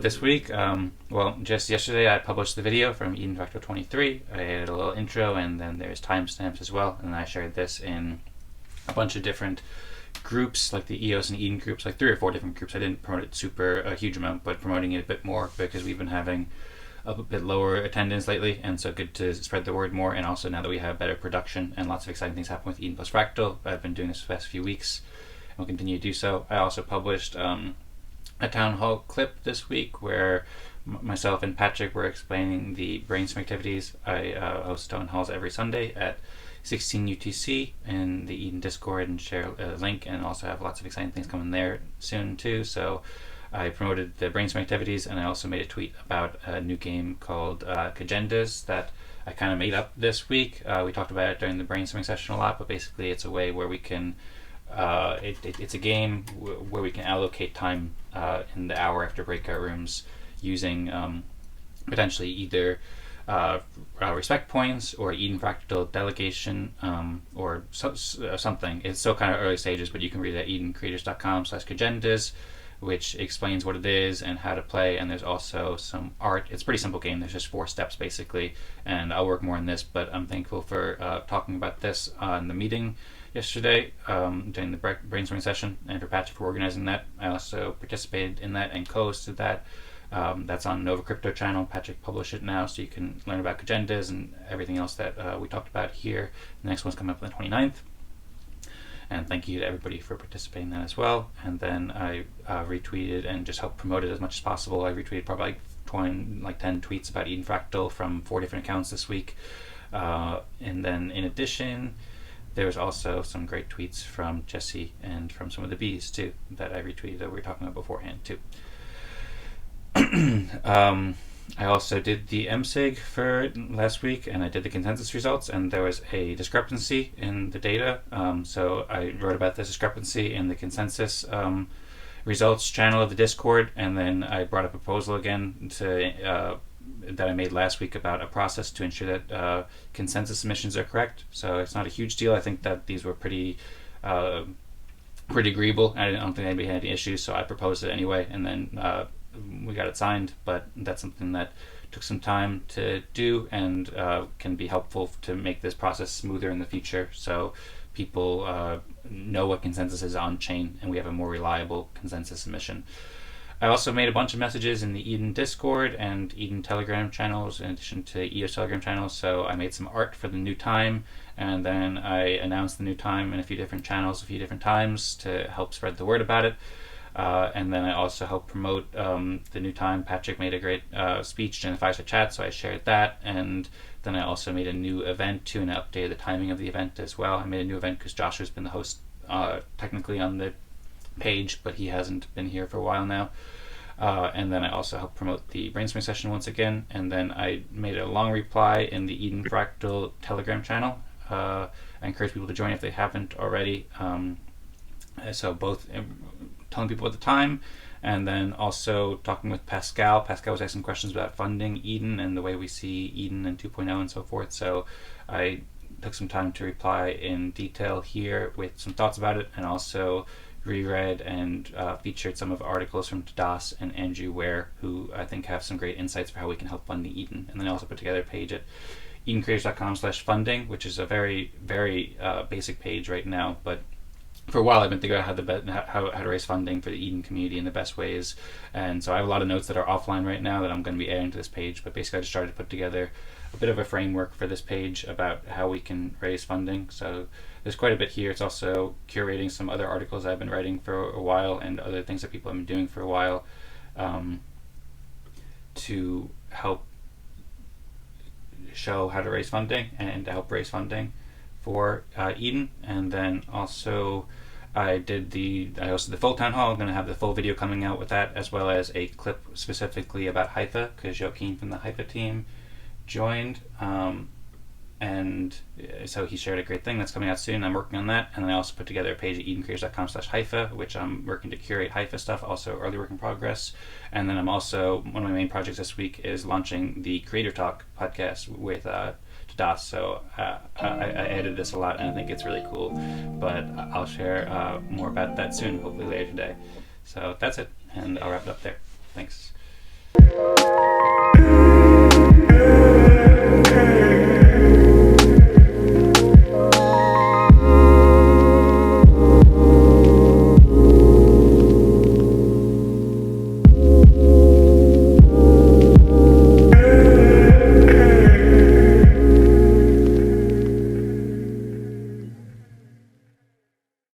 this week, well, just yesterday I published the video from Eden Fractal 23. I added a little intro, and then there's timestamps as well, and I shared this in a bunch of different groups, like the EOS and Eden groups, like 3 or 4 different groups. I didn't promote it a huge amount, but promoting it a bit more because we've been having a bit lower attendance lately, and so good to spread the word more. And also now that we have better production and lots of exciting things happen with Eden plus Fractal, I've been doing this for the past few weeks and will continue to do so. I also published a town hall clip this week where myself and Patrick were explaining the brainstorm activities. I host town halls every Sunday at 16 UTC in the Eden Discord, and share a link, and also have lots of exciting things coming there soon too. So I promoted the brainstorm activities, and I also made a tweet about a new game called Kajendas that I kind of made up this week. We talked about it during the brainstorming session a lot, but basically it's a way where we can it's a game where we can allocate time in the hour after breakout rooms using potentially either respect points or Eden Fractal delegation or something. It's still kind of early stages, but you can read it at edencreators.com/Kajendas, which explains what it is and how to play. And there's also some art. It's a pretty simple game. There's just 4 steps basically, and I'll work more on this, but I'm thankful for talking about this on the meeting yesterday during the brainstorming session, and for Patrick for organizing that. I also participated in that and co-hosted that. That's on Nova Crypto channel. Patrick published it now, so you can learn about Kajendas and everything else that we talked about here. The next one's coming up on the 29th. And thank you to everybody for participating in that as well. And then I retweeted and just helped promote it as much as possible. I retweeted probably 10 tweets about Eden Fractal from 4 different accounts this week. And then in addition, there was also some great tweets from Jesse and from some of the bees too that I retweeted that we were talking about beforehand too. I also did the MSIG for last week, and I did the consensus results, and there was a discrepancy in the data. So I wrote about this discrepancy in the consensus results channel of the Discord, and then I brought a proposal again that I made last week about a process to ensure that consensus submissions are correct. So it's not a huge deal. I think that these were pretty agreeable. I don't think anybody had any issues, so I proposed it anyway, and then we got it signed. But that's something that took some time to do, and can be helpful to make this process smoother in the future, so people know what consensus is on chain, and we have a more reliable consensus submission. I also made a bunch of messages in the Eden Discord and Eden Telegram channels, in addition to EOS Telegram channels. So I made some art for the new time, and then I announced the new time in a few different channels a few different times to help spread the word about it. And then I also helped promote the new time. Patrick made a great speech in the Fireside Chat, so I shared that. And then I also made a new event too, and I updated the timing of the event as well. I made a new event because Joshua's been the host technically on the page, but he hasn't been here for a while now. And then I also helped promote the brainstorming session once again. And then I made a long reply in the Eden Fractal Telegram channel. I encourage people to join if they haven't already. So both telling people at the time, and then also talking with Pascal. Pascal was asking questions about funding Eden and the way we see Eden and 2.0 and so forth. So I took some time to reply in detail here with some thoughts about it, and also reread and featured some of the articles from Das and Andrew Ware, who I think have some great insights for how we can help fund the Eden. And then I also put together a page at edencreators.com/funding, which is a very, very basic page right now, but for a while I've been thinking about how to raise funding for the Eden community in the best ways. And so I have a lot of notes that are offline right now that I'm going to be adding to this page, but basically I just started to put together a bit of a framework for this page about how we can raise funding. So there's quite a bit here. It's also curating some other articles I've been writing for a while, and other things that people have been doing for a while, to help show how to raise funding and to help raise funding for Eden. And then also I hosted the full town hall. I'm going to have the full video coming out with that, as well as a clip specifically about Haifa, because Joaquin from the Haifa team joined, and so he shared a great thing that's coming out soon. I'm working on that. And then I also put together a page at edencreators.com/Haifa, which I'm working to curate Haifa stuff, also early work in progress. And then I'm also, one of my main projects this week is launching the Creator Talk podcast with Das. So I edited this a lot, and I think it's really cool, but I'll share more about that soon, hopefully later today. So that's it, and I'll wrap it up there. Thanks.